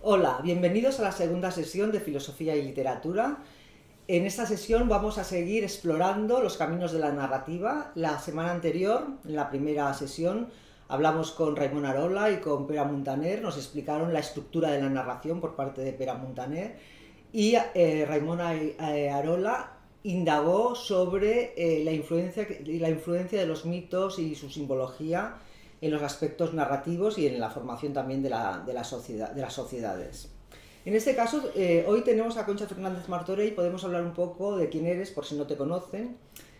Hola, bienvenidos a la segunda sesión de Filosofía y Literatura. En esta sesión vamos a seguir explorando los caminos de la narrativa. La semana anterior, en la primera sesión, hablamos con Raimon Arola y con Pere Muntaner, nos explicaron la estructura de la narración por parte de Pere Muntaner y Raimon Arola indagó sobre la influencia de los mitos y su simbología en los aspectos narrativos y en la formación también de las sociedades. En este caso, hoy tenemos a Concha Fernández Martorell y podemos hablar un poco de quién eres, por si no te conocen.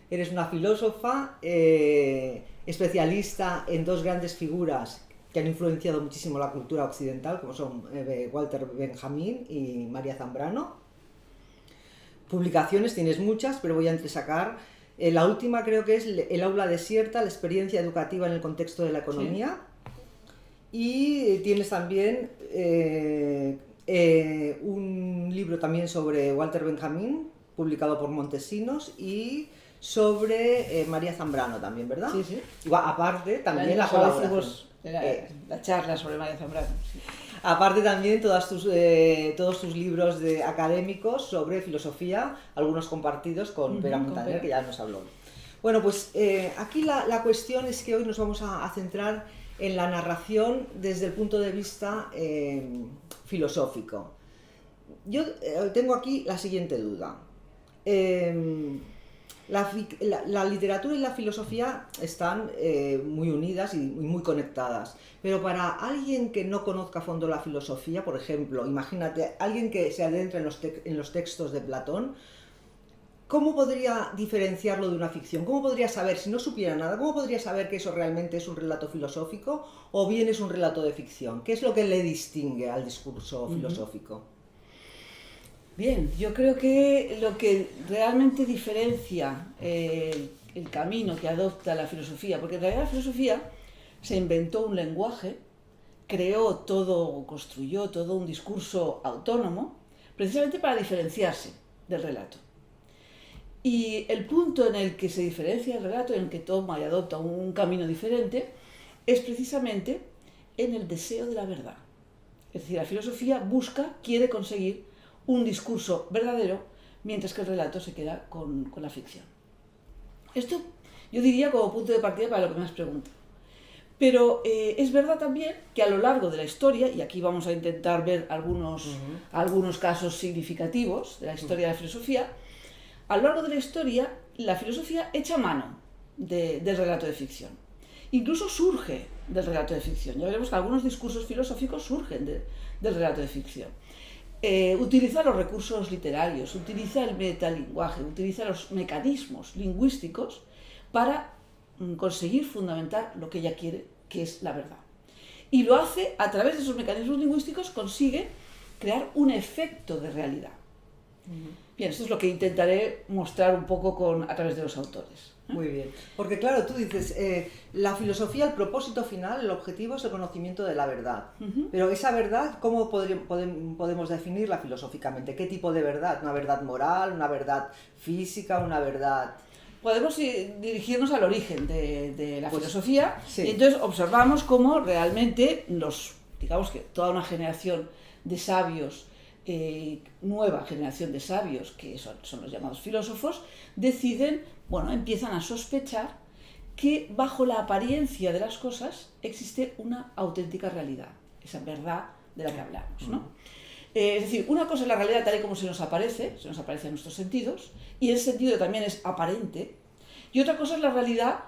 Eres una filósofa, especialista en dos grandes figuras que han influenciado muchísimo la cultura occidental, como son Walter Benjamin y María Zambrano. Publicaciones tienes muchas, pero voy a entresacar. La última creo que es El aula desierta, la experiencia educativa en el contexto de la economía. Sí. Y tienes también un libro también sobre Walter Benjamin, publicado por Montesinos, y sobre María Zambrano también, ¿verdad? Sí, sí. Aparte, también la colaboración. La charla sobre María Zambrano. Sí. Aparte también todos tus libros académicos sobre filosofía, algunos compartidos con Pere Muntaner, que ya nos habló. Bueno, pues aquí la cuestión es que hoy nos vamos a centrar en la narración desde el punto de vista filosófico. Yo tengo aquí la siguiente duda. La literatura y la filosofía están muy unidas y muy conectadas, pero para alguien que no conozca a fondo la filosofía, por ejemplo, imagínate, alguien que se adentra en los textos de Platón, ¿cómo podría diferenciarlo de una ficción? ¿Cómo podría saber, si no supiera nada, cómo podría saber que eso realmente es un relato filosófico o bien es un relato de ficción? ¿Qué es lo que le distingue al discurso filosófico? Bien, yo creo que lo que realmente diferencia el camino que adopta la filosofía, porque en realidad la filosofía se inventó un lenguaje, construyó todo un discurso autónomo, precisamente para diferenciarse del relato. Y el punto en el que se diferencia el relato, en el que toma y adopta un camino diferente, es precisamente en el deseo de la verdad. Es decir, la filosofía quiere conseguir un discurso verdadero, mientras que el relato se queda con la ficción. Esto yo diría como punto de partida para lo que me has preguntado. Pero es verdad también que a lo largo de la historia, y aquí vamos a intentar ver algunos casos significativos de la historia de la filosofía, a lo largo de la filosofía echa mano del relato de ficción. Incluso surge del relato de ficción. Ya veremos que algunos discursos filosóficos surgen del relato de ficción. Utiliza los recursos literarios, utiliza el metalenguaje, utiliza los mecanismos lingüísticos para conseguir fundamentar lo que ella quiere, que es la verdad. Y lo hace a través de esos mecanismos lingüísticos, consigue crear un efecto de realidad. Bien, esto es lo que intentaré mostrar un poco a través de los autores. Muy bien, porque claro, tú dices, la filosofía, el propósito final, el objetivo es el conocimiento de la verdad. Pero esa verdad, ¿cómo podemos definirla filosóficamente? ¿Qué tipo de verdad? ¿Una verdad moral, una verdad física, una verdad...? Podemos dirigirnos al origen de la filosofía, sí. Y entonces observamos cómo realmente digamos que toda una generación de sabios, nueva generación de sabios, que son los llamados filósofos, empiezan a sospechar que bajo la apariencia de las cosas existe una auténtica realidad, esa verdad de la que hablamos, ¿no? Es decir, una cosa es la realidad tal y como se nos aparece en nuestros sentidos, y ese sentido también es aparente, y otra cosa es la realidad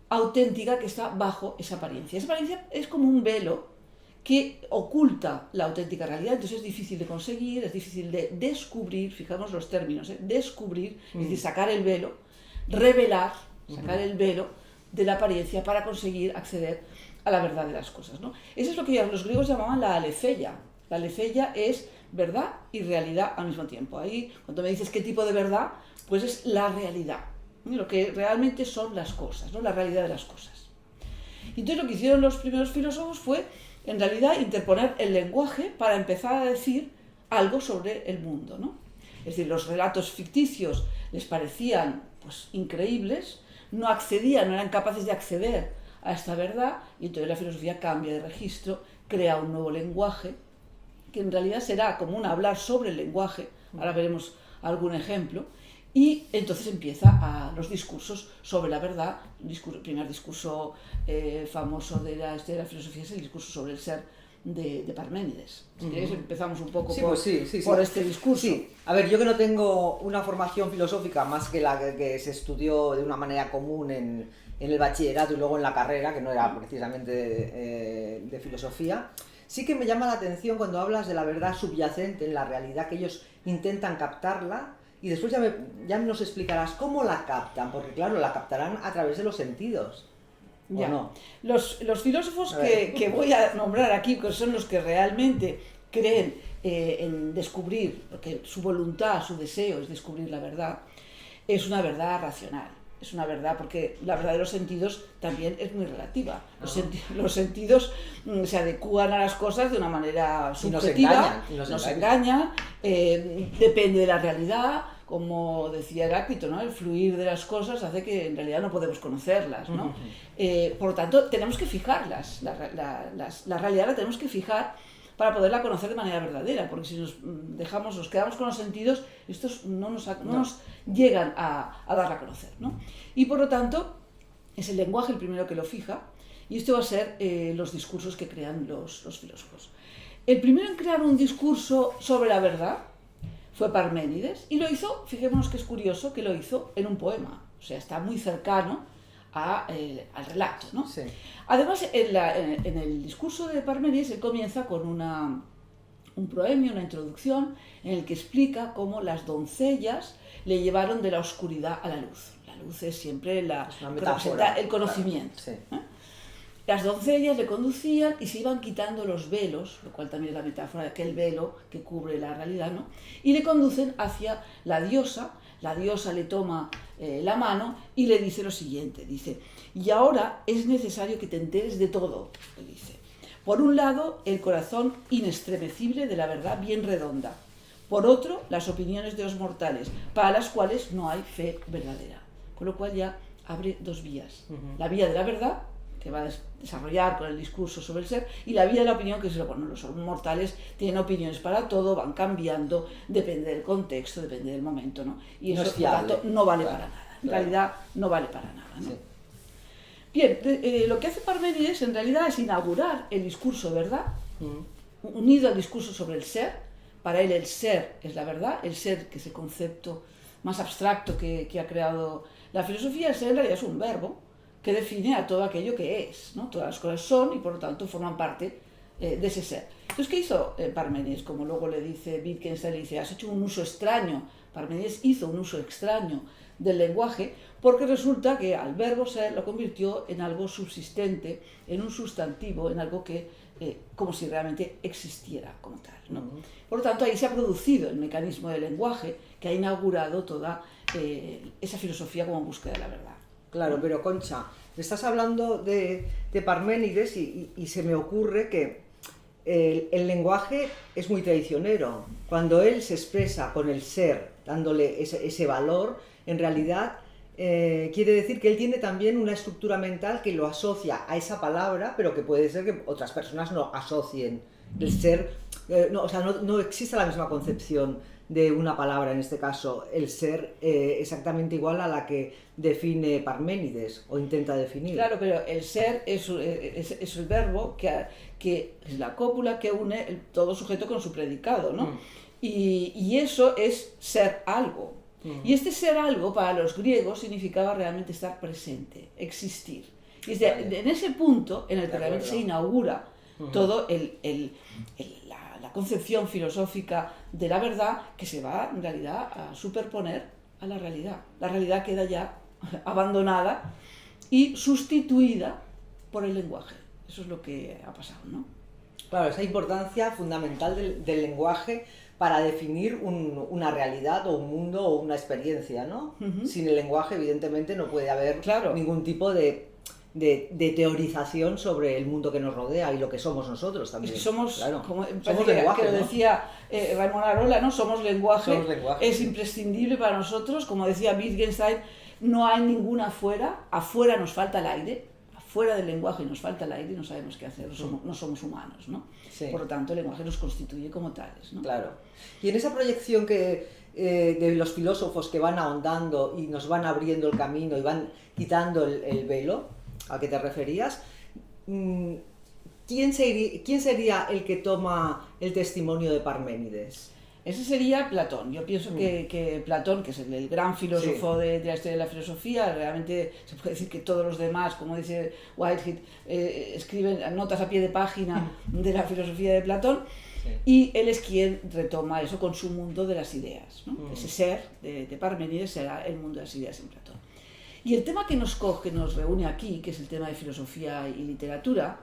auténtica que está bajo esa apariencia. Esa apariencia es como un velo que oculta la auténtica realidad, entonces es difícil de conseguir, es difícil de descubrir, fijamos los términos, descubrir, es decir, sacar el velo, revelar, sacar el velo de la apariencia para conseguir acceder a la verdad de las cosas, ¿no? Eso es lo que los griegos llamaban la aletheia. La aletheia es verdad y realidad al mismo tiempo. Ahí, cuando me dices qué tipo de verdad, pues es la realidad, ¿no? Lo que realmente son las cosas, ¿no? La realidad de las cosas. Y entonces lo que hicieron los primeros filósofos fue, en realidad, interponer el lenguaje para empezar a decir algo sobre el mundo, ¿no? Es decir, los relatos ficticios les parecían increíbles, no eran capaces de acceder a esta verdad, y entonces la filosofía cambia de registro, crea un nuevo lenguaje que en realidad será como un hablar sobre el lenguaje, ahora veremos algún ejemplo, y entonces empieza a los discursos sobre la verdad. El primer discurso famoso de la historia de la filosofía es el discurso sobre el ser de Parménides. Si queréis empezamos un poco por este discurso. Sí. A ver, yo que no tengo una formación filosófica más que la que se estudió de una manera común en el bachillerato y luego en la carrera, que no era precisamente de filosofía, sí que me llama la atención cuando hablas de la verdad subyacente en la realidad, que ellos intentan captarla, y después ya nos explicarás cómo la captan, porque claro, la captarán a través de los sentidos. ¿O no? Los filósofos que voy a nombrar aquí, que son los que realmente creen en descubrir, porque su voluntad, su deseo es descubrir la verdad, es una verdad racional. Es una verdad, porque la verdad de los sentidos también es muy relativa. Los sentidos se adecúan a las cosas de una manera subjetiva, nos engañan, depende de la realidad, como decía Heráclito, ¿no? El fluir de las cosas hace que en realidad no podemos conocerlas, ¿no? Por lo tanto, tenemos que fijarlas, la realidad la tenemos que fijar para poderla conocer de manera verdadera, porque si nos quedamos con los sentidos, estos no nos llegan a dar a conocer, ¿no? Y por lo tanto, es el lenguaje el primero que lo fija, y esto va a ser los discursos que crean los filósofos. El primero en crear un discurso sobre la verdad fue Parménides, y lo hizo, fijémonos que es curioso, que lo hizo en un poema, o sea, está muy cercano al relato, ¿no? Sí. Además, en el discurso de Parménides, él comienza con un proemio, una introducción, en el que explica cómo las doncellas le llevaron de la oscuridad a la luz. La luz es siempre representa el conocimiento. Claro, sí. Las doncellas le conducían y se iban quitando los velos, lo cual también es la metáfora de aquel velo que cubre la realidad, ¿no? Y le conducen hacia la diosa le toma la mano y le dice lo siguiente, dice, y ahora es necesario que te enteres de todo, le dice. Por un lado, el corazón inestremecible de la verdad bien redonda. Por otro, las opiniones de los mortales, para las cuales no hay fe verdadera. Con lo cual ya abre dos vías. La vía de la verdad, que va a desarrollar con el discurso sobre el ser, y la vía de la opinión, que es, bueno, los mortales tienen opiniones para todo, van cambiando, depende del contexto, depende del momento, ¿no? Y eso, por tanto, no vale para nada. En realidad, no vale para nada, ¿no? Sí. Bien, lo que hace Parménides en realidad es inaugurar el discurso verdad, unido al discurso sobre el ser. Para él el ser es la verdad, el ser, que es el concepto más abstracto que ha creado la filosofía. El ser en realidad es un verbo que define a todo aquello que es, ¿no? Todas las cosas son y por lo tanto forman parte de ese ser. Entonces, ¿qué hizo Parménides? Como luego le dice Wittgenstein, le dice, has hecho un uso extraño. Parménides hizo un uso extraño del lenguaje porque resulta que al verbo ser lo convirtió en algo subsistente, en un sustantivo, en algo que como si realmente existiera como tal, ¿no? Por lo tanto, ahí se ha producido el mecanismo del lenguaje que ha inaugurado toda esa filosofía como búsqueda de la verdad. Claro, pero Concha, me estás hablando de Parménides y se me ocurre que el lenguaje es muy traicionero. Cuando él se expresa con el ser, dándole ese valor, en realidad quiere decir que él tiene también una estructura mental que lo asocia a esa palabra, pero que puede ser que otras personas no asocien el ser. No existe la misma concepción de una palabra, en este caso el ser, exactamente igual a la que define Parménides o intenta definir. Claro, pero el ser es el verbo que es la cópula que une todo sujeto con su predicado, ¿no? Y eso es ser algo. Y este ser algo para los griegos significaba realmente estar presente, existir. Y es en ese punto en el que realmente se inaugura todo la concepción filosófica de la verdad, que se va en realidad a superponer a la realidad. La realidad queda ya abandonada y sustituida por el lenguaje. Eso es lo que ha pasado, ¿no? Claro, esa importancia fundamental del lenguaje para definir una realidad o un mundo o una experiencia, ¿no? Sin el lenguaje, evidentemente, no puede haber ningún tipo de teorización sobre el mundo que nos rodea y lo que somos nosotros también. Es que somos lenguaje, que lo ¿no? decía Raimon Arola, ¿no? Somos lenguaje, es sí. imprescindible para nosotros, como decía Wittgenstein, no hay ninguna afuera nos falta el aire, fuera del lenguaje y nos falta el aire, no sabemos qué hacer, no somos humanos, ¿no? Sí. Por lo tanto, el lenguaje nos constituye como tales, ¿no? Claro. Y en esa proyección de los filósofos que van ahondando y nos van abriendo el camino y van quitando el velo a que te referías, ¿quién sería el que toma el testimonio de Parménides? Ese sería Platón. Yo pienso que Platón, que es el gran filósofo de la historia de la filosofía, realmente se puede decir que todos los demás, como dice Whitehead, escriben notas a pie de página de la filosofía de Platón, y él es quien retoma eso con su mundo de las ideas, ¿no? Ese ser de Parménides será el mundo de las ideas en Platón. Y el tema que nos reúne aquí, que es el tema de filosofía y literatura,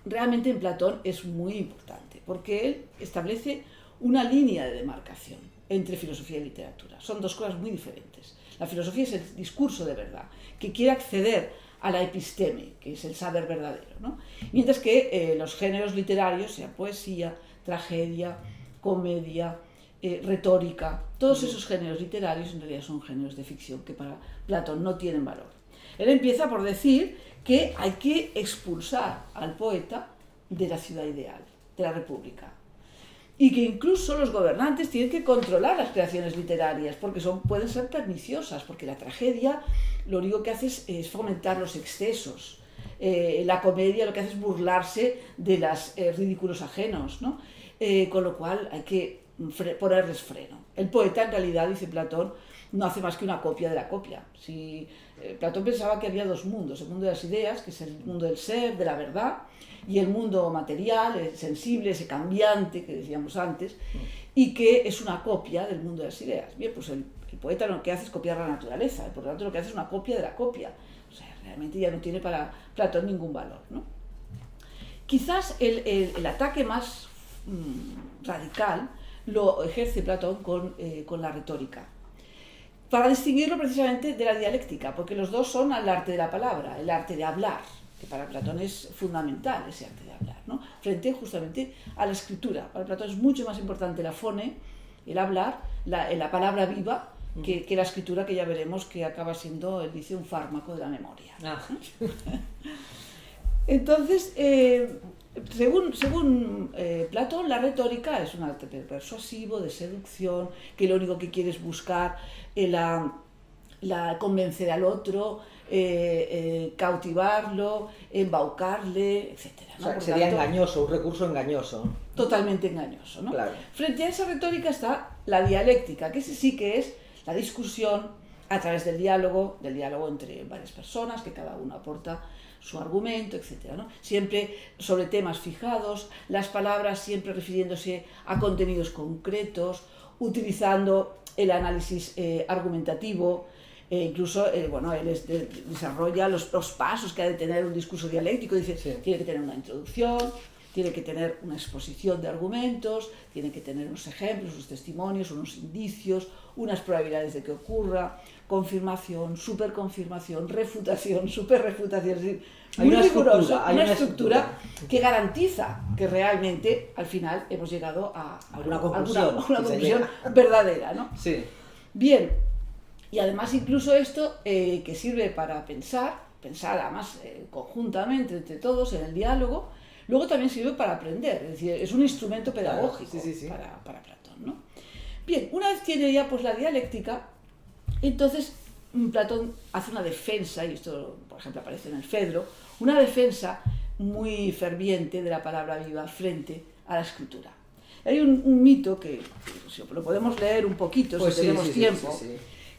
realmente en Platón es muy importante, porque él establece una línea de demarcación entre filosofía y literatura. Son dos cosas muy diferentes. La filosofía es el discurso de verdad, que quiere acceder a la episteme, que es el saber verdadero, ¿no? Mientras que los géneros literarios, sea poesía, tragedia, comedia, retórica, todos esos géneros literarios en realidad son géneros de ficción que para Platón no tienen valor. Él empieza por decir que hay que expulsar al poeta de la ciudad ideal, de la república, y que incluso los gobernantes tienen que controlar las creaciones literarias porque pueden ser perniciosas, porque la tragedia lo único que hace es fomentar los excesos. La comedia lo que hace es burlarse de los ridículos ajenos, ¿no? Con lo cual hay que ponerles freno. El poeta en realidad, dice Platón, no hace más que una copia de la copia. Platón pensaba que había dos mundos, el mundo de las ideas, que es el mundo del ser, de la verdad, y el mundo material, el sensible, ese cambiante que decíamos antes, y que es una copia del mundo de las ideas. Bien, pues el poeta lo que hace es copiar la naturaleza, y por lo tanto lo que hace es una copia de la copia. O sea, realmente ya no tiene para Platón ningún valor, ¿no? Quizás el ataque más radical lo ejerce Platón con la retórica, para distinguirlo precisamente de la dialéctica, porque los dos son el arte de la palabra, el arte de hablar, que para Platón es fundamental ese arte de hablar, ¿no? Frente justamente a la escritura. Para Platón es mucho más importante la fone, el hablar, la palabra viva, que la escritura, que ya veremos que acaba siendo, él dice, un fármaco de la memoria. Entonces, según Platón, la retórica es un arte persuasivo, de seducción, que lo único que quiere es buscar convencer al otro, cautivarlo, embaucarle, etc., ¿no? O sea, sería engañoso, un recurso engañoso. Totalmente engañoso, ¿no? Claro. Frente a esa retórica está la dialéctica, que ese sí que es la discusión a través del diálogo entre varias personas, que cada uno aporta su argumento, etc., ¿no? Siempre sobre temas fijados, las palabras siempre refiriéndose a contenidos concretos, utilizando el análisis argumentativo, incluso él desarrolla los pasos que ha de tener un discurso dialéctico. Dice, tiene que tener una introducción, tiene que tener una exposición de argumentos, tiene que tener unos ejemplos, unos testimonios, unos indicios, unas probabilidades de que ocurra, confirmación, superconfirmación, refutación, superrefutación, es decir, muy riguroso, una estructura que garantiza que realmente al final hemos llegado a una conclusión, conclusión verdadera, ¿no? Sí. Bien, y además incluso esto que sirve para pensar además conjuntamente entre todos en el diálogo, luego también sirve para aprender, es decir, es un instrumento pedagógico. Claro, sí. Para Platón, ¿no? Bien, una vez tiene ya pues la dialéctica, entonces Platón hace una defensa, y esto por ejemplo aparece en el Fedro, una defensa muy ferviente de la palabra viva frente a la escritura. Hay un mito que lo podemos leer un poquito, pues si tenemos tiempo,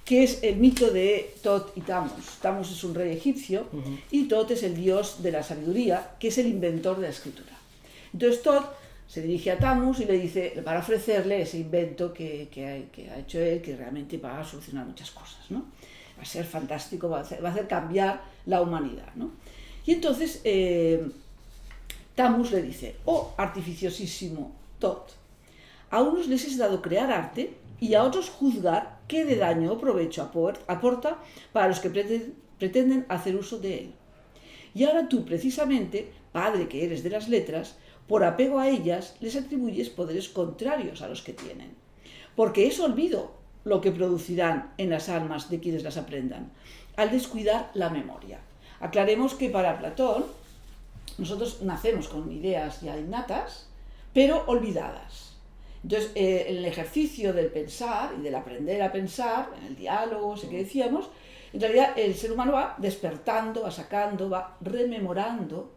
que es el mito de Tot y Tammuz. Tammuz es un rey egipcio y Tot es el dios de la sabiduría, que es el inventor de la escritura. Entonces Tot se dirige a Tammuz y le dice, para ofrecerle ese invento que ha hecho él, que realmente va a solucionar muchas cosas, ¿no? Va a ser fantástico, va a hacer cambiar la humanidad, ¿no? Y entonces Tammuz le dice, oh artificiosísimo Tot, a unos les es dado crear arte y a otros juzgar qué de daño o provecho aporta para los que pretenden hacer uso de él. Y ahora tú, precisamente, padre que eres de las letras, por apego a ellas, les atribuyes poderes contrarios a los que tienen. Porque es olvido lo que producirán en las almas de quienes las aprendan, al descuidar la memoria. Aclaremos que para Platón nosotros nacemos con ideas ya innatas, pero olvidadas. Entonces, el ejercicio del pensar y del aprender a pensar, en el diálogo, ese que decíamos, en realidad el ser humano va despertando, va sacando, va rememorando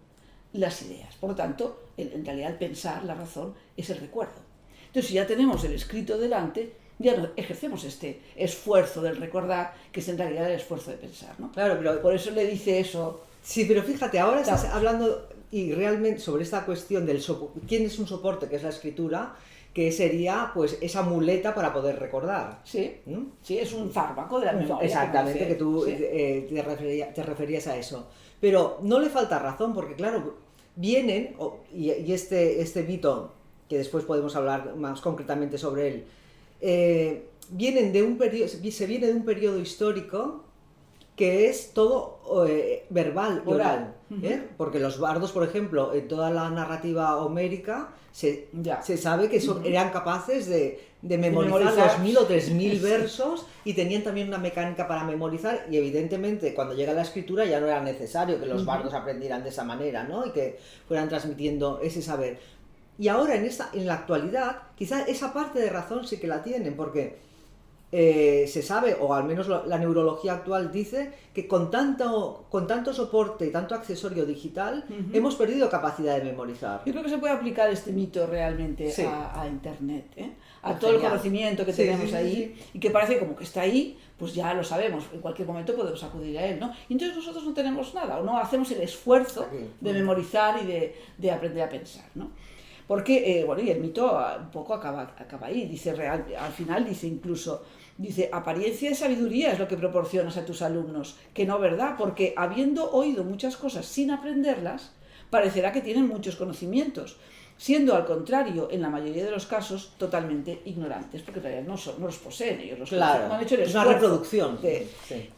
las ideas. Por lo tanto, en realidad el pensar, la razón, es el recuerdo. Entonces, si ya tenemos el escrito delante, ya no ejercemos este esfuerzo del recordar, que es en realidad el esfuerzo de pensar, ¿no? Claro, pero por eso le dice eso. Sí, pero fíjate, ahora estás hablando y realmente sobre esta cuestión del quién es un soporte, que es la escritura, que sería pues esa muleta para poder recordar. Sí, ¿no? Sí, es un fármaco de la memoria. Exactamente, que tú sí. te referías a eso. Pero no le falta razón, porque claro, vienen, y este mito, que después podemos hablar más concretamente sobre él, se viene de un periodo histórico que es todo verbal y oral. Porque los bardos, por ejemplo, en toda la narrativa homérica, se sabe que eran capaces de memorizar 2.000 o 3.000 versos, y tenían también una mecánica para memorizar, y evidentemente cuando llega la escritura ya no era necesario que los bardos aprendieran de esa manera, ¿no? Y que fueran transmitiendo ese saber. Y ahora en la actualidad, quizás esa parte de razón sí que la tienen, porque se sabe, o al menos la neurología actual dice, que con tanto soporte y tanto accesorio digital hemos perdido capacidad de memorizar. Yo creo que se puede aplicar este mito realmente a Internet, a todo el conocimiento que tenemos ahí, y que parece como que está ahí, pues ya lo sabemos, en cualquier momento podemos acudir a él, ¿no? Y entonces nosotros no tenemos nada, o no hacemos el esfuerzo de memorizar y de aprender a pensar, ¿no? Porque, y el mito un poco acaba ahí, dice al final dice, apariencia de sabiduría es lo que proporcionas a tus alumnos, que no, ¿verdad? Porque habiendo oído muchas cosas sin aprenderlas, parecerá que tienen muchos conocimientos, siendo al contrario, en la mayoría de los casos, totalmente ignorantes, porque en realidad no los poseen ellos, no han hecho el esfuerzo. Es una reproducción.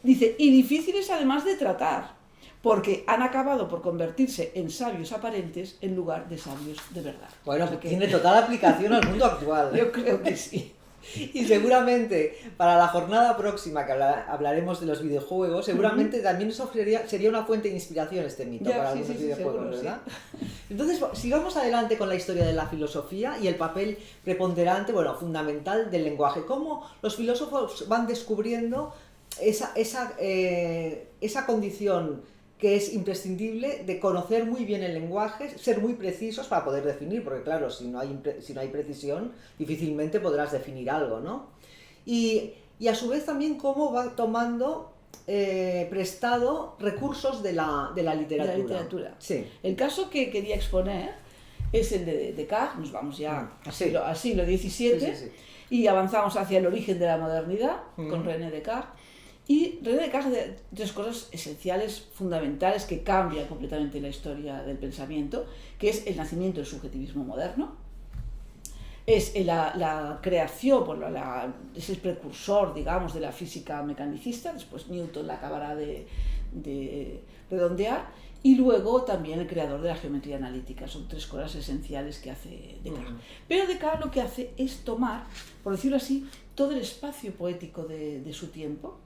Dice, y difíciles además de tratar, porque han acabado por convertirse en sabios aparentes en lugar de sabios de verdad. Bueno, porque tiene total aplicación al mundo actual. Yo creo que sí. Y seguramente para la jornada próxima que hablaremos de los videojuegos, seguramente también eso sería una fuente de inspiración este mito para los videojuegos, seguro, ¿verdad? Sí. Entonces, sigamos adelante con la historia de la filosofía y el papel preponderante, fundamental del lenguaje. Cómo los filósofos van descubriendo esa condición que es imprescindible de conocer muy bien el lenguaje, ser muy precisos para poder definir, porque claro, si no hay precisión, difícilmente podrás definir algo, ¿no? Y a su vez también cómo va tomando prestado recursos de la literatura. Sí. El caso que quería exponer es el de Descartes, nos vamos ya al siglo XVII, y avanzamos hacia el origen de la modernidad, con René Descartes. Y René Descartes hace tres cosas esenciales, fundamentales, que cambian completamente la historia del pensamiento, que es el nacimiento del subjetivismo moderno, es la creación, es el precursor, digamos, de la física mecanicista, después Newton la acabará de redondear, y luego también el creador de la geometría analítica. Son tres cosas esenciales que hace Descartes. Pero Descartes lo que hace es tomar, por decirlo así, todo el espacio poético de su tiempo,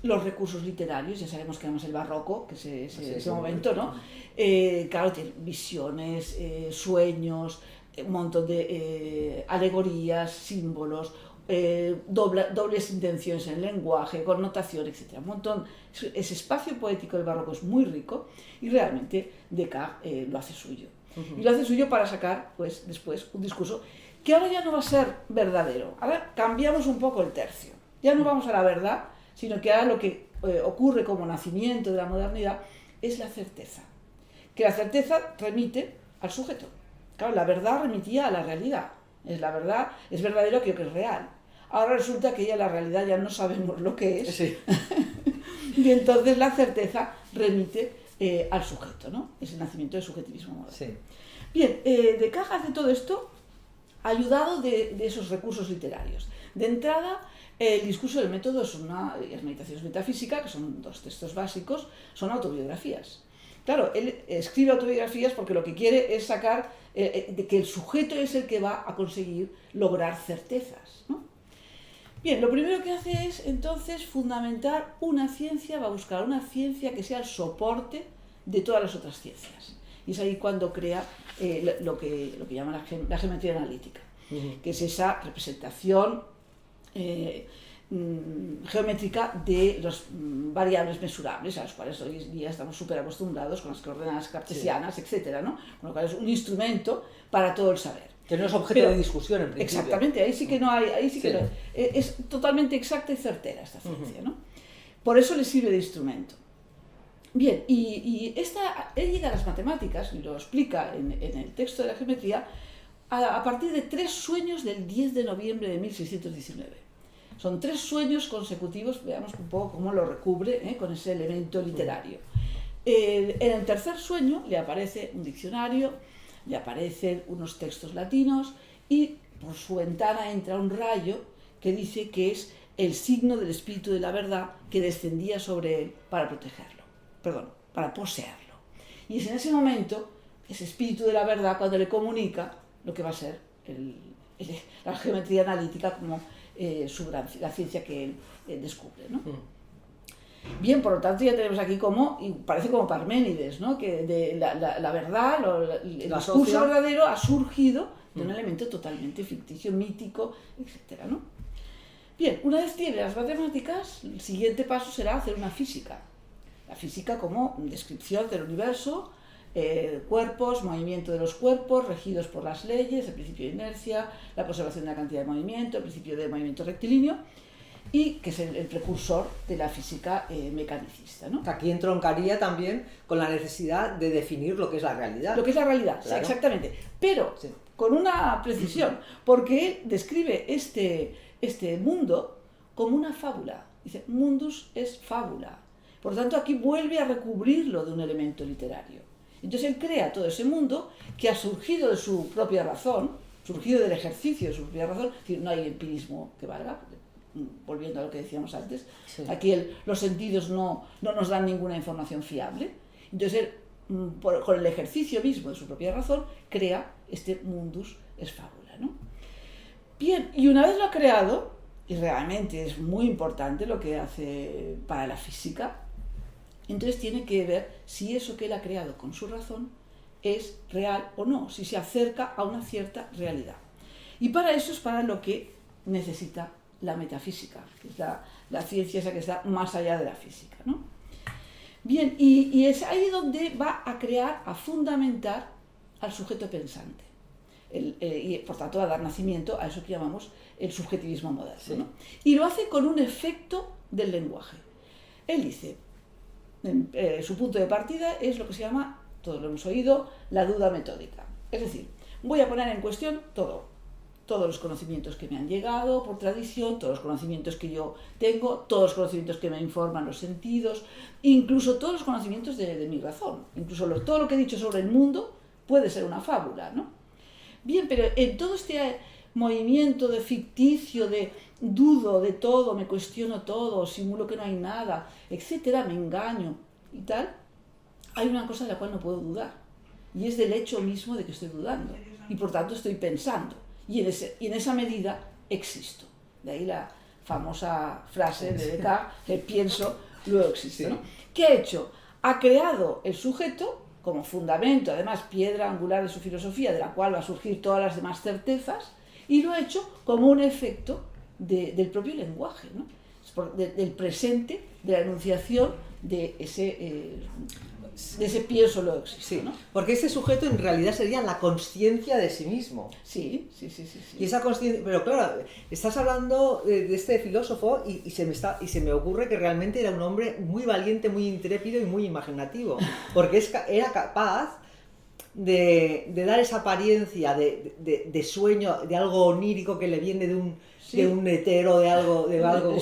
los recursos literarios, ya sabemos que además el barroco, que es ese momento, ¿no? Claro, tiene visiones, sueños, un montón de alegorías, símbolos, dobles intenciones en el lenguaje, connotación, etc. Un montón. Ese espacio poético del barroco es muy rico y realmente Descartes lo hace suyo. Y lo hace suyo para sacar, pues, después un discurso que ahora ya no va a ser verdadero. Ahora cambiamos un poco el tercio. Ya no vamos a la verdad, sino que ahora lo que ocurre como nacimiento de la modernidad es la certeza. Que la certeza remite al sujeto. Claro, la verdad remitía a la realidad. Es la verdad, es verdadero aquello que es real. Ahora resulta que ya la realidad ya no sabemos lo que es. Sí. Y entonces la certeza remite al sujeto, ¿no? Es el nacimiento del subjetivismo moderno. Sí. Bien, Descartes hace todo esto ayudado de esos recursos literarios. De entrada, el discurso del método las meditaciones metafísicas, que son dos textos básicos, son autobiografías. Claro, él escribe autobiografías porque lo que quiere es sacar de que el sujeto es el que va a conseguir lograr certezas, ¿no? Bien, lo primero que hace es entonces fundamentar una ciencia, va a buscar una ciencia que sea el soporte de todas las otras ciencias. Y es ahí cuando crea lo que llama la geometría analítica, que es esa representación geométrica de las variables mesurables, a las cuales hoy en día estamos súper acostumbrados con las coordenadas cartesianas, etcétera, ¿no? Con lo cual es un instrumento para todo el saber. Que no es objeto de discusión en principio. Exactamente, ahí sí que no hay, ahí sí que no, es totalmente exacta y certera esta ciencia, ¿no? Por eso le sirve de instrumento. Bien, y él llega a las matemáticas, y lo explica en el texto de la geometría, a partir de 3 sueños del 10 de noviembre de 1619. Son 3 sueños consecutivos, veamos un poco cómo lo recubre con ese elemento literario. En el tercer sueño le aparece un diccionario, le aparecen unos textos latinos y por su ventana entra un rayo que dice que es el signo del espíritu de la verdad que descendía sobre él para protegerlo, para poseerlo. Y es en ese momento, ese espíritu de la verdad, cuando le comunica lo que va a ser la geometría analítica como la ciencia que él descubre, ¿no? Bien, por lo tanto ya tenemos aquí parece como Parménides, ¿no? Que la verdad, el discurso verdadero ha surgido de un elemento totalmente ficticio, mítico, etc., ¿no? Bien, una vez tiene las matemáticas, el siguiente paso será hacer una física. La física como descripción del universo, cuerpos, movimiento de los cuerpos, regidos por las leyes, el principio de inercia, la conservación de la cantidad de movimiento, el principio de movimiento rectilíneo, y que es el precursor de la física mecanicista, ¿no? Aquí entroncaría también con la necesidad de definir lo que es la realidad. Lo que es la realidad, claro. Sí, exactamente. Pero con una precisión, porque él describe este mundo como una fábula. Dice, mundus es fábula. Por lo tanto, aquí vuelve a recubrirlo de un elemento literario. Entonces él crea todo ese mundo que ha surgido de su propia razón, surgido del ejercicio de su propia razón. Es decir, no hay empirismo que valga, porque, volviendo a lo que decíamos antes, aquí los sentidos no nos dan ninguna información fiable. Entonces él, con el ejercicio mismo de su propia razón, crea este mundus es fábula, ¿no? Bien, y una vez lo ha creado, y realmente es muy importante lo que hace para la física, entonces tiene que ver si eso que él ha creado con su razón es real o no, si se acerca a una cierta realidad. Y para eso es para lo que necesita la metafísica, que es la ciencia esa que está más allá de la física, ¿no? Bien, y es ahí donde va a crear, a fundamentar al sujeto pensante. Y por tanto a dar nacimiento a eso que llamamos el subjetivismo moderno, ¿no? Y lo hace con un efecto del lenguaje. Él dice, su punto de partida es lo que se llama, todos lo hemos oído, la duda metódica. Es decir, voy a poner en cuestión todos los conocimientos que me han llegado por tradición, todos los conocimientos que yo tengo, todos los conocimientos que me informan los sentidos, incluso todos los conocimientos de mi razón. Incluso todo lo que he dicho sobre el mundo puede ser una fábula, ¿no? Bien, pero en todo este movimiento de ficticio, de dudo de todo, me cuestiono todo, simulo que no hay nada, etcétera, me engaño y tal, hay una cosa de la cual no puedo dudar, y es del hecho mismo de que estoy dudando, y por tanto estoy pensando, y en esa medida existo. De ahí la famosa frase de Descartes, pienso, luego existo, ¿no? ¿Qué ha hecho? Ha creado el sujeto como fundamento, además piedra angular de su filosofía, de la cual va a surgir todas las demás certezas, y lo ha hecho como un efecto del propio lenguaje, ¿no? Del presente, de la enunciación de ese pienso, lo existo, ¿no? Porque ese sujeto en realidad sería la consciencia de sí mismo. Sí. Y esa consciencia, pero claro, estás hablando de este filósofo y se me ocurre que realmente era un hombre muy valiente, muy intrépido y muy imaginativo, porque era capaz de dar esa apariencia de sueño, de algo onírico que le viene de un hetero, de algo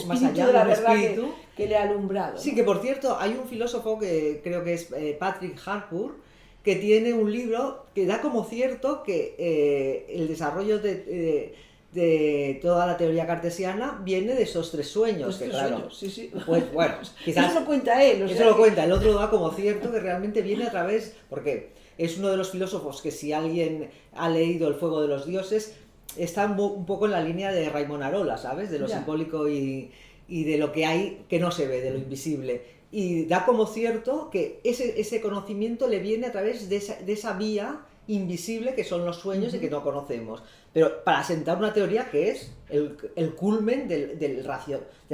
más allá, de la un verdad espíritu que le ha alumbrado. Sí, que por cierto, hay un filósofo que creo que es Patrick Harpur, que tiene un libro que da como cierto que el desarrollo de toda la teoría cartesiana viene de esos 3 sueños. Los 3 sueños, sí. Pues bueno, quizás eso lo cuenta él. Eso lo cuenta, el otro da como cierto que realmente viene a través, porque es uno de los filósofos que si alguien ha leído El fuego de los dioses, está un poco en la línea de Raimon Arola, ¿sabes? De lo simbólico y de lo que hay que no se ve, de lo invisible. Y da como cierto que ese conocimiento le viene a través de esa vía invisible que son los sueños y que no conocemos. Pero para asentar una teoría que es el culmen del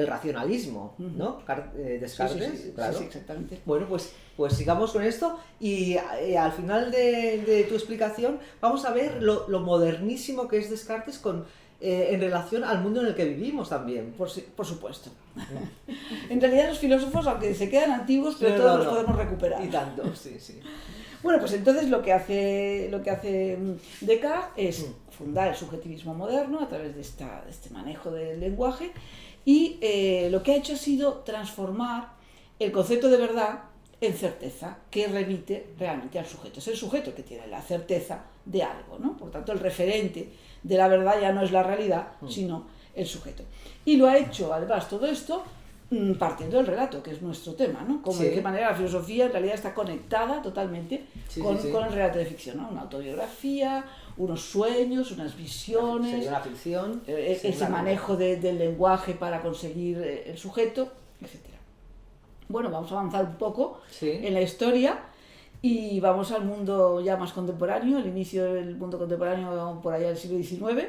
racionalismo, ¿no? Descartes, sí, claro. Sí, exactamente. Bueno, pues sigamos con esto y al final de tu explicación vamos a ver lo modernísimo que es Descartes en relación al mundo en el que vivimos también. Por supuesto. En realidad los filósofos, aunque se quedan antiguos, pero todos los podemos recuperar. Y tanto, sí. Bueno, pues entonces lo que hace Descartes es fundar el subjetivismo moderno a través de este manejo del lenguaje y lo que ha hecho ha sido transformar el concepto de verdad en certeza, que remite realmente al sujeto. Es el sujeto que tiene la certeza de algo, ¿no? Por tanto, el referente de la verdad ya no es la realidad, sino el sujeto. Y lo ha hecho, además, todo esto partiendo del relato, que es nuestro tema, ¿no? Como de qué manera la filosofía en realidad está conectada totalmente con el relato de ficción, ¿no? Una autobiografía, unos sueños, unas visiones, sería una ficción, ese manejo del lenguaje para conseguir el sujeto, etc. Bueno, vamos a avanzar un poco en la historia y vamos al mundo ya más contemporáneo, el inicio del mundo contemporáneo por allá del siglo XIX.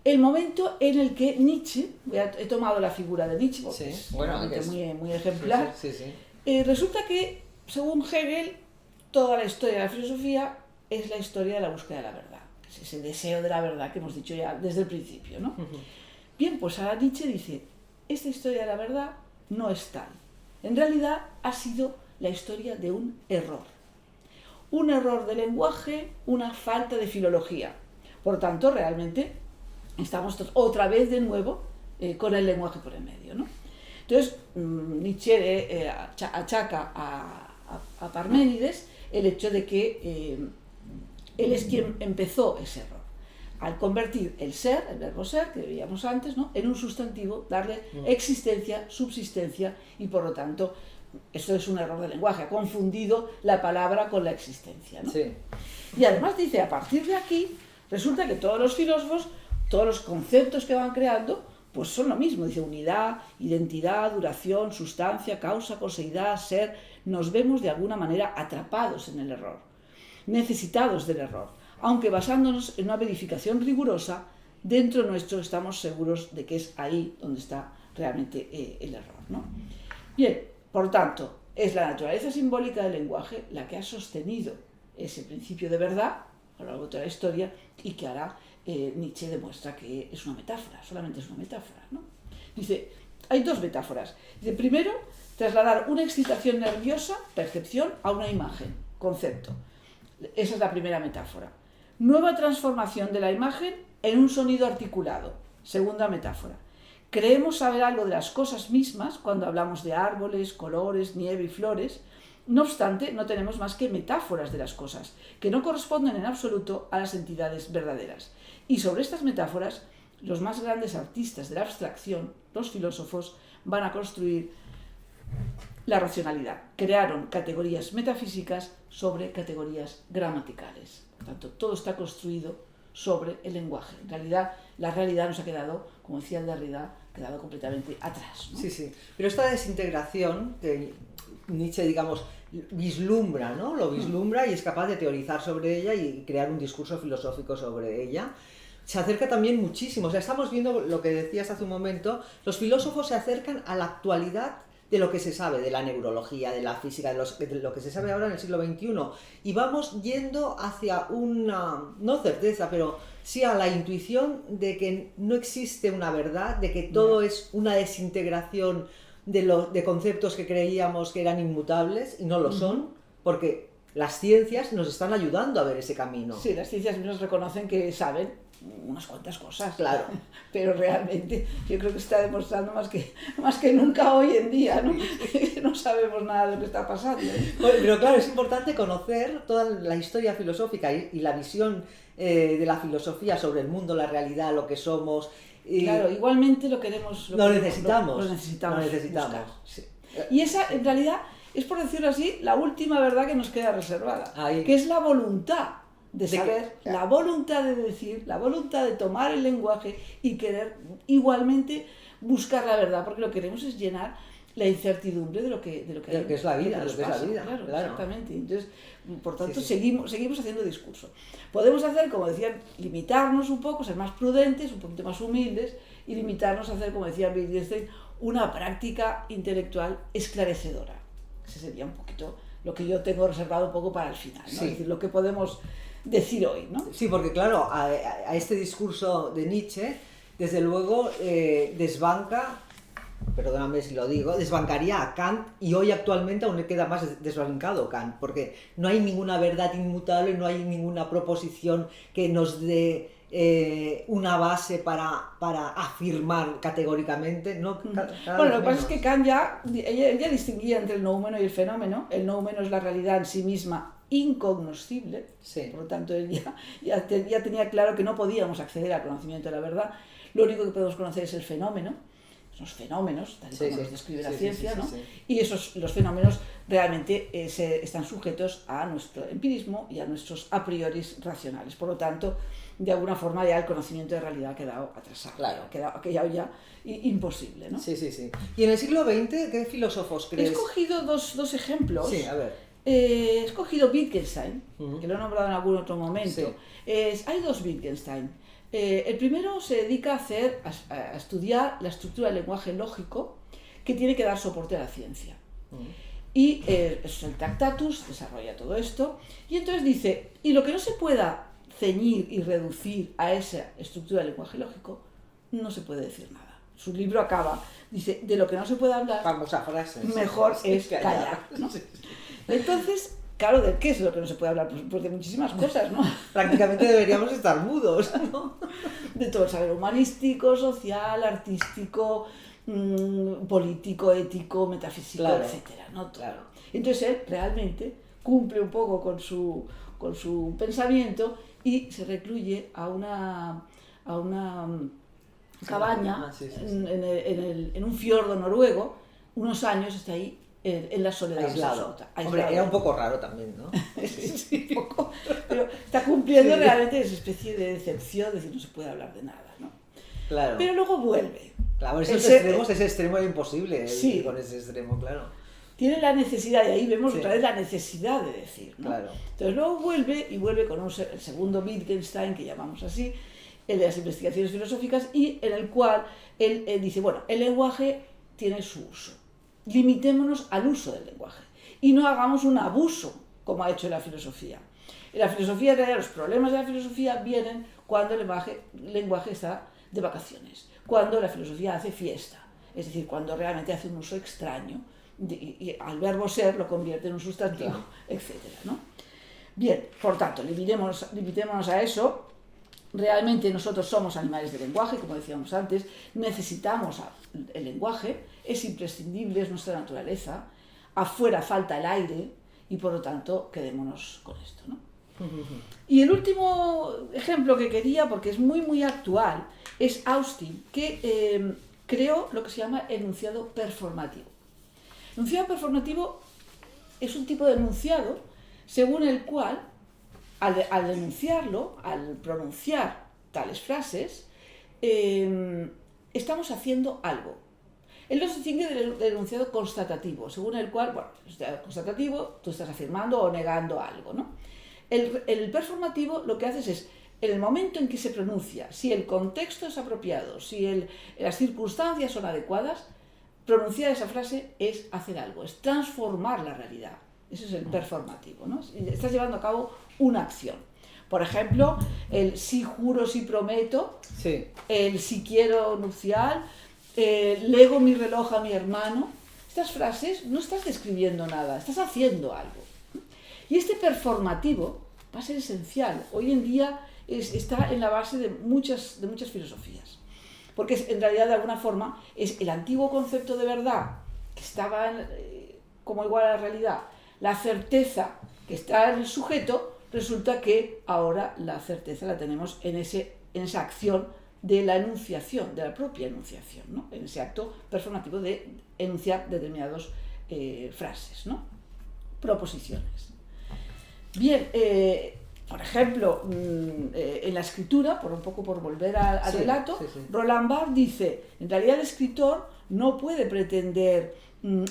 El momento en el que Nietzsche, he tomado la figura de Nietzsche porque es muy ejemplar, resulta que, según Hegel, toda la historia de la filosofía es la historia de la búsqueda de la verdad, es ese deseo de la verdad que hemos dicho ya desde el principio, ¿no? Bien, pues ahora Nietzsche dice, esta historia de la verdad no es tal. En realidad ha sido la historia de un error de lenguaje, una falta de filología. Por tanto, realmente estamos otra vez de nuevo con el lenguaje por el medio, ¿no? Entonces, Nietzsche achaca a Parménides el hecho de que él es quien empezó ese error. Al convertir el ser, el verbo ser, que veíamos antes, ¿no?, en un sustantivo, darle existencia, subsistencia, y por lo tanto, esto es un error de lenguaje, ha confundido la palabra con la existencia, ¿no? Y además dice, a partir de aquí, resulta que todos los filósofos, todos los conceptos que van creando, pues son lo mismo, dice unidad, identidad, duración, sustancia, causa, coseidad, ser, nos vemos de alguna manera atrapados en el error, necesitados del error, aunque basándonos en una verificación rigurosa, dentro nuestro estamos seguros de que es ahí donde está realmente el error, ¿no? Bien, por tanto, es la naturaleza simbólica del lenguaje la que ha sostenido ese principio de verdad a lo largo de toda la historia y que ahora Nietzsche demuestra que es una metáfora, solamente es una metáfora, ¿no? Dice, hay dos metáforas. Dice, primero, trasladar una excitación nerviosa, percepción, a una imagen, concepto. Esa es la primera metáfora. Nueva transformación de la imagen en un sonido articulado, segunda metáfora. Creemos saber algo de las cosas mismas cuando hablamos de árboles, colores, nieve y flores. No obstante, no tenemos más que metáforas de las cosas, que no corresponden en absoluto a las entidades verdaderas. Y sobre estas metáforas, los más grandes artistas de la abstracción, los filósofos, van a construir la racionalidad. Crearon categorías metafísicas sobre categorías gramaticales. Por tanto, todo está construido sobre el lenguaje. En realidad, la realidad nos ha quedado, como decía el Derrida, quedado completamente atrás, ¿no? Sí. Pero esta desintegración que Nietzsche, digamos, vislumbra, ¿no? Lo vislumbra y es capaz de teorizar sobre ella y crear un discurso filosófico sobre ella. Se acerca también muchísimo. O sea, estamos viendo lo que decías hace un momento, los filósofos se acercan a la actualidad de lo que se sabe, de la neurología, de la física, de lo que se sabe ahora en el siglo XXI. Y vamos yendo hacia una, no certeza, pero sí a la intuición de que no existe una verdad, de que todo es una desintegración de conceptos que creíamos que eran inmutables y no lo son, porque las ciencias nos están ayudando a ver ese camino. Sí, las ciencias mismas reconocen que saben unas cuantas cosas, claro, pero realmente yo creo que está demostrando más que nunca hoy en día, ¿no? Que no sabemos nada de lo que está pasando. Bueno, pero claro, es importante conocer toda la historia filosófica y la visión de la filosofía sobre el mundo, la realidad, lo que somos. Claro, igualmente lo necesitamos. Sí. Y esa, en realidad, es, por decirlo así, la última verdad que nos queda reservada, que es la voluntad de saber, la voluntad de decir, la voluntad de tomar el lenguaje y querer igualmente buscar la verdad, porque lo que queremos es llenar la incertidumbre de lo que es la vida, claro, exactamente. Entonces, por tanto, seguimos haciendo discurso. Podemos hacer, como decían, limitarnos un poco, ser más prudentes, un poquito más humildes, y limitarnos a hacer, como decía Wittgenstein, una práctica intelectual esclarecedora. Ese sería un poquito lo que yo tengo reservado un poco para el final, ¿no? Es decir, lo que podemos decir hoy, ¿no? Sí, porque claro, a este discurso de Nietzsche, desde luego desbanca, perdóname si lo digo, desbancaría a Kant, y hoy actualmente aún le queda más desbancado Kant, porque no hay ninguna verdad inmutable, no hay ninguna proposición que nos dé una base para afirmar categóricamente, ¿no? Bueno, lo que pasa es que Kant ya distinguía entre el noumeno y el fenómeno. El noumeno es la realidad en sí misma incognoscible, por lo tanto él ya tenía claro que no podíamos acceder al conocimiento de la verdad. Lo único que podemos conocer es el fenómeno, los fenómenos, tal como nos describe la ciencia, ¿no? Y los fenómenos realmente están sujetos a nuestro empirismo y a nuestros a priori racionales. Por lo tanto, de alguna forma ya el conocimiento de realidad ha quedado atrasado, ha quedado ya imposible, ¿no? Sí. ¿Y en el siglo XX qué filósofos crees? He escogido dos ejemplos. Sí, a ver. He escogido Wittgenstein, que lo he nombrado en algún otro momento. Hay dos Wittgenstein. El primero se dedica a estudiar la estructura del lenguaje lógico que tiene que dar soporte a la ciencia. Y es el Tractatus, desarrolla todo esto, y entonces dice, y lo que no se pueda ceñir y reducir a esa estructura del lenguaje lógico, no se puede decir nada. Su libro acaba, dice, de lo que no se puede hablar, famosa frase, mejor es callar, ¿no? Entonces, claro, ¿de qué es lo que no se puede hablar? Pues de muchísimas cosas, ¿no? Prácticamente deberíamos estar mudos, ¿no? De todo el saber humanístico, social, artístico, político, ético, metafísico, etcétera, ¿no? Claro. Entonces él realmente cumple un poco con su pensamiento y se recluye a una cabaña en un fiordo noruego. Unos años está ahí en la soledad absoluta. Hombre, era un poco raro también, ¿no? Sí, un poco, pero está cumpliendo realmente esa especie de decepción, de decir, no se puede hablar de nada, ¿no? Claro. Pero luego vuelve. Claro, ese extremo era imposible, con ese extremo, claro. Tiene la necesidad, y ahí vemos otra vez la necesidad de decir, ¿no? Claro. Entonces luego vuelve con el segundo Wittgenstein, que llamamos así, el de las investigaciones filosóficas, y en el cual él dice, bueno, el lenguaje tiene su uso. Limitémonos al uso del lenguaje y no hagamos un abuso como ha hecho la filosofía. En la filosofía, en realidad, los problemas de la filosofía vienen cuando el lenguaje está de vacaciones, cuando la filosofía hace fiesta, es decir, cuando realmente hace un uso extraño y al verbo ser lo convierte en un sustantivo, etcétera, ¿no? Bien, por tanto, limitémonos a eso. Realmente nosotros somos animales de lenguaje, como decíamos antes, necesitamos el lenguaje, es imprescindible, es nuestra naturaleza, afuera falta el aire y por lo tanto quedémonos con esto, ¿no? Y el último ejemplo que quería, porque es muy muy actual, es Austin, que creó lo que se llama enunciado performativo. El enunciado performativo es un tipo de enunciado según el cual al enunciarlo, al pronunciar tales frases, estamos haciendo algo. Él lo distingue del enunciado constatativo, según el cual, bueno, constatativo, tú estás afirmando o negando algo, ¿no? El performativo lo que haces es, en el momento en que se pronuncia, si el contexto es apropiado, si las circunstancias son adecuadas, pronunciar esa frase es hacer algo, es transformar la realidad. Ese es el performativo, ¿no? Estás llevando a cabo una acción. Por ejemplo, el sí juro, sí prometo, el sí quiero nupcial, lego mi reloj a mi hermano. Estas frases no estás describiendo nada, estás haciendo algo. Y este performativo va a ser esencial. Hoy en día está en la base de muchas filosofías. Porque en realidad, de alguna forma, es el antiguo concepto de verdad, que estaba como igual a la realidad, la certeza que está en el sujeto, resulta que ahora la certeza la tenemos en esa acción de la enunciación, de la propia enunciación, ¿no? En ese acto performativo de enunciar determinadas frases, ¿no? Proposiciones. Bien, Por ejemplo, en la escritura, por un poco por volver al relato, sí, sí. Roland Barthes dice, en realidad el escritor no puede pretender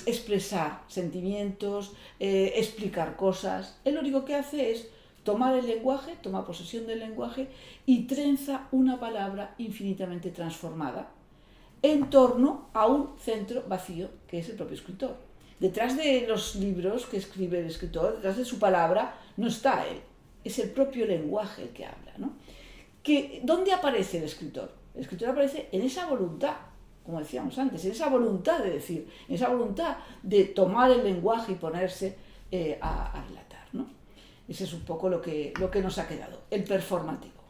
expresar sentimientos, explicar cosas. Él lo único que hace es tomar el lenguaje, toma posesión del lenguaje y trenza una palabra infinitamente transformada en torno a un centro vacío, que es el propio escritor. Detrás de los libros que escribe el escritor, detrás de su palabra, no está él. Es el propio lenguaje el que habla, ¿no? ¿Dónde aparece el escritor? El escritor aparece en esa voluntad, como decíamos antes, en esa voluntad de decir, en esa voluntad de tomar el lenguaje y ponerse a relatar, ¿no? Ese es un poco lo que nos ha quedado, el performativo,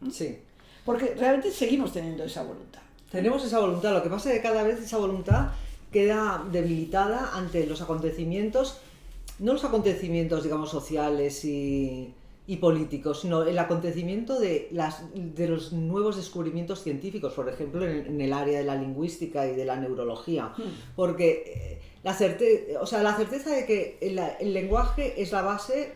¿no? Sí. Porque realmente seguimos teniendo esa voluntad. Tenemos esa voluntad, lo que pasa es que cada vez esa voluntad queda debilitada ante los acontecimientos, no los acontecimientos, digamos, sociales y políticos, sino el acontecimiento de los nuevos descubrimientos científicos, por ejemplo, en el área de la lingüística y de la neurología. Porque la certeza de que el lenguaje es la base,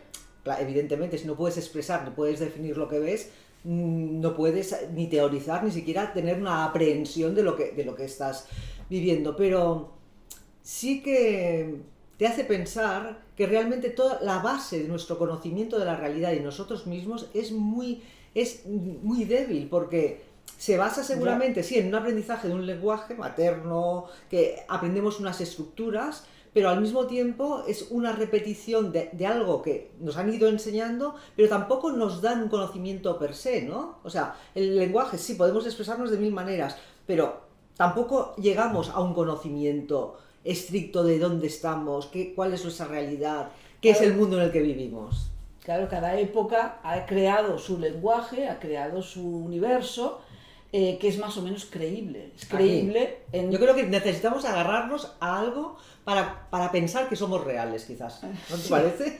evidentemente, si no puedes expresar ni puedes definir lo que ves, no puedes ni teorizar, ni siquiera tener una aprehensión de lo que estás viviendo, pero sí que te hace pensar que realmente toda la base de nuestro conocimiento de la realidad y nosotros mismos es muy débil, porque se basa seguramente, sí, en un aprendizaje de un lenguaje materno, que aprendemos unas estructuras, pero al mismo tiempo es una repetición de algo que nos han ido enseñando, pero tampoco nos dan un conocimiento per se, ¿no? O sea, el lenguaje sí, podemos expresarnos de mil maneras, pero tampoco llegamos a un conocimiento estricto de dónde estamos, cuál es nuestra realidad, qué es el mundo en el que vivimos. Claro, cada época ha creado su lenguaje, ha creado su universo, que es más o menos creíble. Es creíble Yo creo que necesitamos agarrarnos a algo para pensar que somos reales, quizás. ¿No te parece?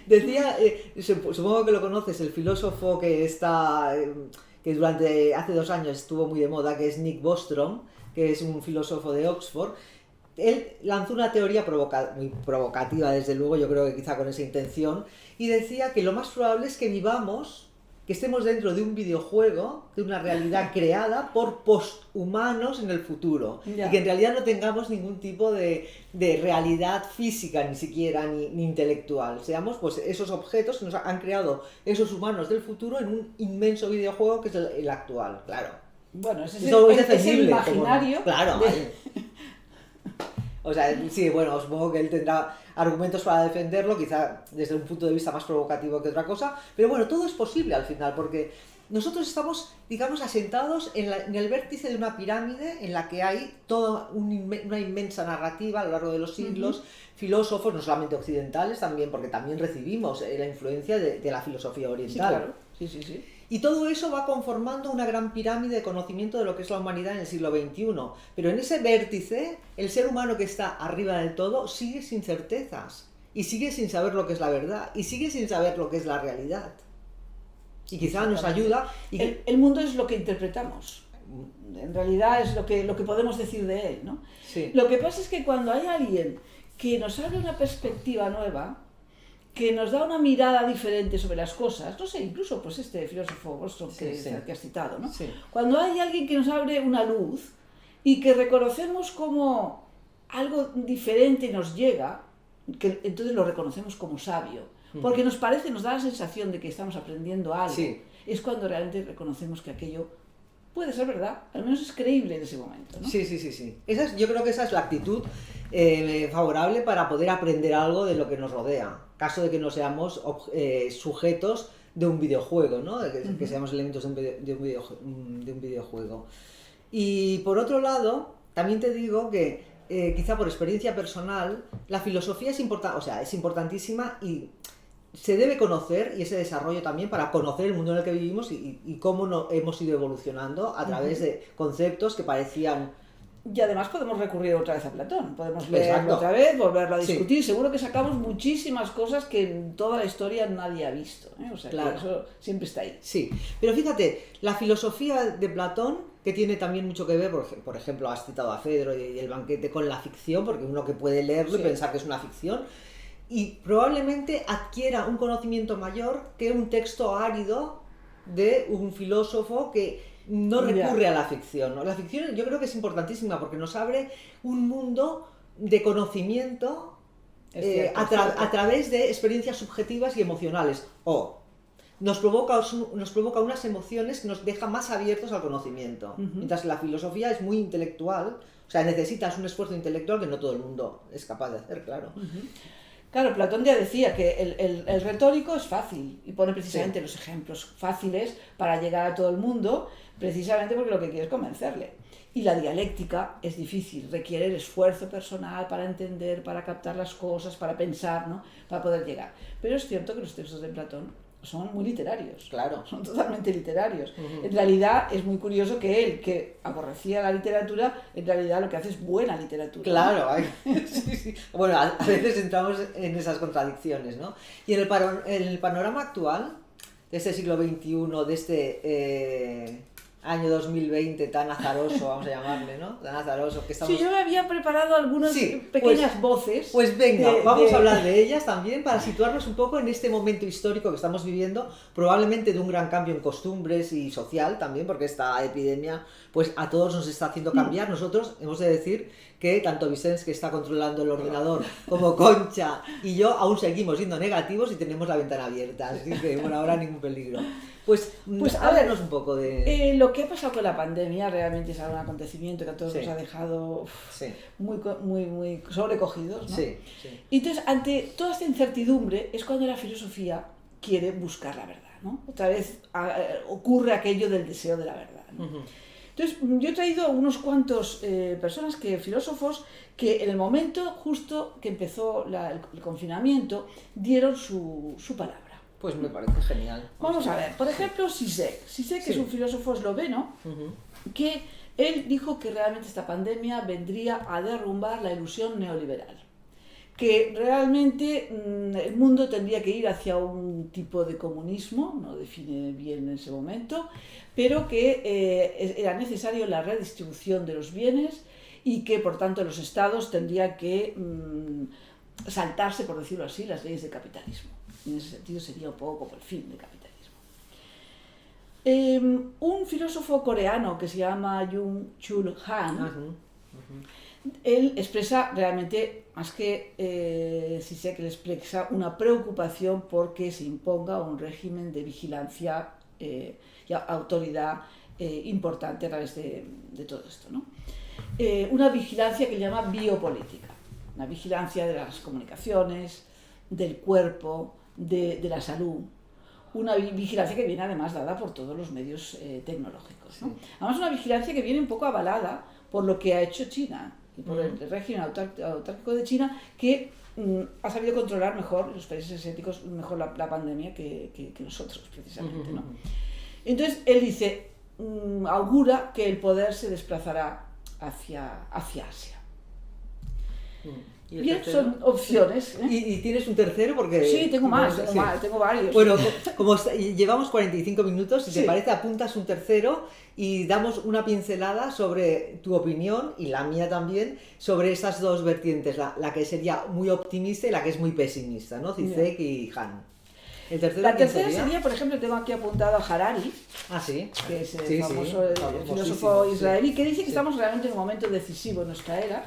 Decía, supongo que lo conoces, el filósofo que hace 2 años estuvo muy de moda, que es Nick Bostrom, que es un filósofo de Oxford. Él lanzó una teoría muy provocativa, desde luego, yo creo que quizá con esa intención, y decía que lo más probable es que estemos dentro de un videojuego, de una realidad creada por posthumanos en el futuro. Ya. Y que en realidad no tengamos ningún tipo de realidad física, ni siquiera, ni intelectual. Seamos pues esos objetos que nos han creado esos humanos del futuro en un inmenso videojuego que es el actual, claro. Bueno, es defendible, el imaginario. Claro. O sea, sí, bueno, supongo que él tendrá argumentos para defenderlo, quizá desde un punto de vista más provocativo que otra cosa, pero bueno, todo es posible al final, porque nosotros estamos, digamos, asentados en el vértice de una pirámide en la que hay toda una inmensa narrativa a lo largo de los siglos, filósofos, no solamente occidentales, también, porque también recibimos la influencia de la filosofía oriental. Sí, claro. Sí. Y todo eso va conformando una gran pirámide de conocimiento de lo que es la humanidad en el siglo XXI. Pero en ese vértice, el ser humano que está arriba del todo sigue sin certezas. Y sigue sin saber lo que es la verdad. Y sigue sin saber lo que es la realidad. Y quizá nos ayuda... El mundo es lo que interpretamos. En realidad es lo que podemos decir de él, ¿no? Sí. Lo que pasa es que cuando hay alguien que nos abre una perspectiva nueva, que nos da una mirada diferente sobre las cosas, no sé, incluso pues este filósofo Bostrom que has citado, ¿no? Sí. Cuando hay alguien que nos abre una luz y que reconocemos como algo diferente nos llega, que entonces lo reconocemos como sabio, porque nos da la sensación de que estamos aprendiendo algo, es cuando realmente reconocemos que aquello puede ser verdad, al menos es creíble en ese momento, ¿no? Sí. Yo creo que esa es la actitud favorable para poder aprender algo de lo que nos rodea, caso de que no seamos sujetos de un videojuego, ¿no? Que seamos elementos de un videojuego. Y por otro lado, también te digo que quizá por experiencia personal, la filosofía es importantísima y se debe conocer, y ese desarrollo también para conocer el mundo en el que vivimos y cómo hemos ido evolucionando a través de conceptos que parecían... Y además podemos recurrir otra vez a Platón, podemos leerlo otra vez, volverlo a discutir, seguro que sacamos muchísimas cosas que en toda la historia nadie ha visto, ¿eh? O sea, claro, que eso siempre está ahí. Sí, pero fíjate, la filosofía de Platón, que tiene también mucho que ver, por ejemplo, has citado a Fedro y el banquete, con la ficción, porque uno que puede leerlo y pensar que es una ficción, y probablemente adquiera un conocimiento mayor que un texto árido de un filósofo que no recurre a la ficción, ¿no? La ficción yo creo que es importantísima porque nos abre un mundo de conocimiento a través de experiencias subjetivas y emocionales, o nos provoca unas emociones que nos dejan más abiertos al conocimiento, mientras que la filosofía es muy intelectual, o sea, necesitas un esfuerzo intelectual que no todo el mundo es capaz de hacer, claro. Claro, Platón ya decía que el retórico es fácil y pone precisamente los ejemplos fáciles para llegar a todo el mundo, precisamente porque lo que quiere es convencerle. Y la dialéctica es difícil, requiere el esfuerzo personal para entender, para captar las cosas, para pensar, ¿no? Para poder llegar. Pero es cierto que los textos de Platón son muy literarios, claro, son totalmente literarios. En realidad es muy curioso que él, que aborrecía la literatura, en realidad lo que hace es buena literatura. Claro, sí. Bueno, a veces entramos en esas contradicciones, ¿no? Y en el panorama actual de este siglo XXI, de este año 2020 tan azaroso, vamos a llamarle, ¿no? Tan azaroso que estamos... Sí, yo me había preparado algunas pequeñas voces. Pues venga, vamos a hablar de ellas también para situarnos un poco en este momento histórico que estamos viviendo, probablemente de un gran cambio en costumbres y social también, porque esta epidemia pues a todos nos está haciendo cambiar. Nosotros hemos de decir que tanto Vicens, que está controlando el ordenador, como Concha y yo aún seguimos siendo negativos y tenemos la ventana abierta, así que por ahora ningún peligro. Pues háblanos un poco de... Lo que ha pasado con la pandemia realmente es un acontecimiento que a todos nos ha dejado muy sobrecogidos, ¿no? Sí. Y entonces, ante toda esta incertidumbre, es cuando la filosofía quiere buscar la verdad, ¿no? Otra vez ocurre aquello del deseo de la verdad, ¿no? Entonces, yo he traído unos cuantos filósofos que en el momento justo que empezó el confinamiento dieron su palabra. Pues me parece genial. Vamos a ver, por ejemplo, Zizek, que es un filósofo esloveno, que él dijo que realmente esta pandemia vendría a derrumbar la ilusión neoliberal, que realmente el mundo tendría que ir hacia un tipo de comunismo, no define bien en ese momento, pero que era necesario la redistribución de los bienes y que por tanto los estados tendrían que saltarse, por decirlo así, las leyes del capitalismo. En ese sentido sería un poco como el fin del capitalismo. Un filósofo coreano que se llama Byung-Chul Han, él expresa realmente, más que Zizek, él expresa una preocupación porque se imponga un régimen de vigilancia y autoridad importante a través de todo esto, ¿no? Una vigilancia que llama biopolítica, una vigilancia de las comunicaciones, del cuerpo, de la salud, una vigilancia que viene además dada por todos los medios tecnológicos, ¿no? Además una vigilancia que viene un poco avalada por lo que ha hecho China y por el régimen autárquico de China, que ha sabido controlar mejor, los países asiáticos, mejor la pandemia que nosotros precisamente, ¿no? Entonces él dice, augura que el poder se desplazará hacia Asia. Bien, son opciones. ¿Y tienes un tercero? Porque sí, tengo varios. Bueno, como llevamos 45 minutos, si te parece, apuntas un tercero y damos una pincelada sobre tu opinión, y la mía también, sobre estas dos vertientes, la que sería muy optimista y la que es muy pesimista, ¿no? Zizek y Han. La tercera sería, por ejemplo, tengo aquí apuntado a Harari, que es el famoso filósofo israelí, que dice que estamos realmente en un momento decisivo en nuestra era,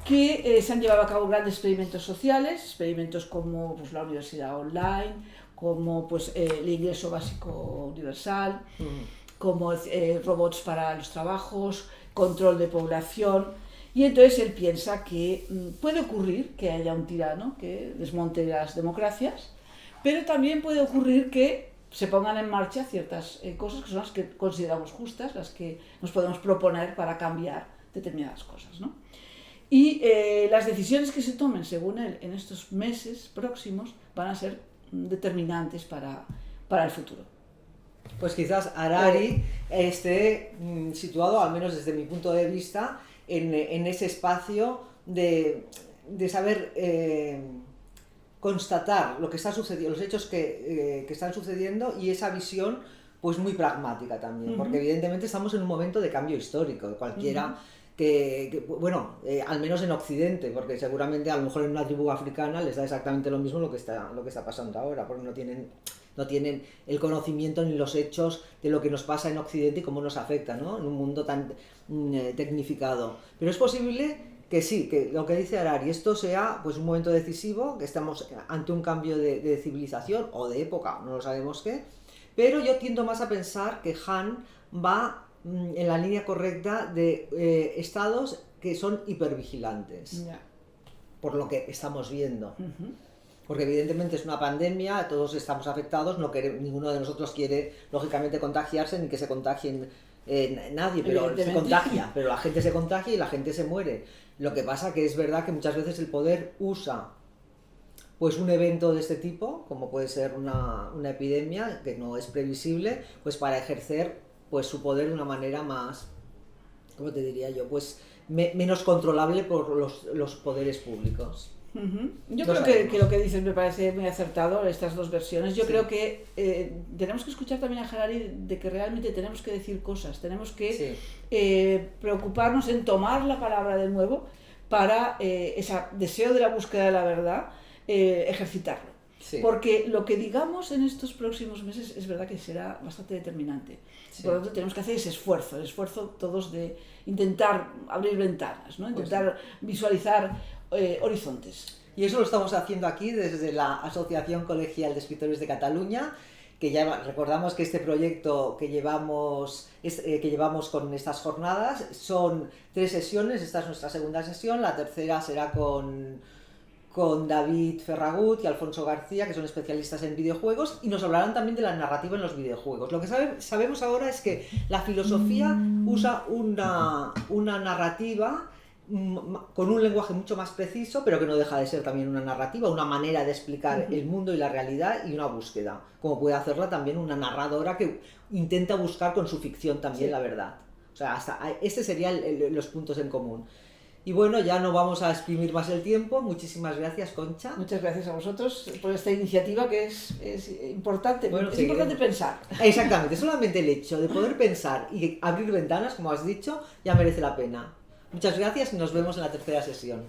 que se han llevado a cabo grandes experimentos sociales, experimentos como pues, la universidad online, como pues, el ingreso básico universal, como robots para los trabajos, control de población, y entonces él piensa que puede ocurrir que haya un tirano que desmonte las democracias, pero también puede ocurrir que se pongan en marcha ciertas cosas que son las que consideramos justas, las que nos podemos proponer para cambiar determinadas cosas, ¿no? Y las decisiones que se tomen, según él, en estos meses próximos van a ser determinantes para el futuro. Pues quizás Harari esté situado, al menos desde mi punto de vista, en ese espacio de saber constatar lo que está sucediendo, los hechos que están sucediendo, y esa visión pues muy pragmática también, porque evidentemente estamos en un momento de cambio histórico. Cualquiera bueno, al menos en Occidente, porque seguramente a lo mejor en una tribu africana les da exactamente lo mismo lo que está pasando ahora, porque no tienen el conocimiento ni los hechos de lo que nos pasa en Occidente y cómo nos afecta, ¿no? En un mundo tan tecnificado. Pero es posible que sí, que lo que dice Harari, esto sea pues un momento decisivo, que estamos ante un cambio de civilización o de época, no lo sabemos qué, pero yo tiendo más a pensar que Han va en la línea correcta de estados que son hipervigilantes, por lo que estamos viendo. Porque evidentemente es una pandemia, todos estamos afectados, ninguno de nosotros quiere, lógicamente, contagiarse ni que se contagien nadie, pero se contagia, pero la gente se contagia y la gente se muere. Lo que pasa que es verdad que muchas veces el poder usa pues un evento de este tipo, como puede ser una epidemia, que no es previsible, pues para ejercer pues su poder de una manera más, ¿cómo te diría yo? Pues menos controlable por los poderes públicos. Yo creo que lo que dices me parece muy acertado, estas dos versiones. Yo creo que tenemos que escuchar también a Harari de que realmente tenemos que decir cosas, tenemos que preocuparnos en tomar la palabra de nuevo para ese deseo de la búsqueda de la verdad, ejercitarlo. Porque lo que digamos en estos próximos meses es verdad que será bastante determinante. Por lo tanto, tenemos que hacer ese esfuerzo, el esfuerzo todos de intentar abrir ventanas, ¿no? Intentar visualizar horizontes. Y eso lo estamos haciendo aquí desde la Asociación Colegial de Escritores de Cataluña, que ya recordamos que este proyecto que llevamos con estas jornadas son 3 sesiones. Esta es nuestra segunda sesión, la tercera será con David Ferragut y Alfonso García, que son especialistas en videojuegos, y nos hablarán también de la narrativa en los videojuegos. Lo que sabemos ahora es que la filosofía usa una narrativa con un lenguaje mucho más preciso, pero que no deja de ser también una narrativa, una manera de explicar el mundo y la realidad y una búsqueda, como puede hacerla también una narradora que intenta buscar con su ficción también la verdad. O sea, este serían los puntos en común. Y bueno, ya no vamos a exprimir más el tiempo. Muchísimas gracias, Concha. Muchas gracias a vosotros por esta iniciativa que es importante. Bueno, es importante pensar. Exactamente, solamente el hecho de poder pensar y abrir ventanas, como has dicho, ya merece la pena. Muchas gracias y nos vemos en la tercera sesión.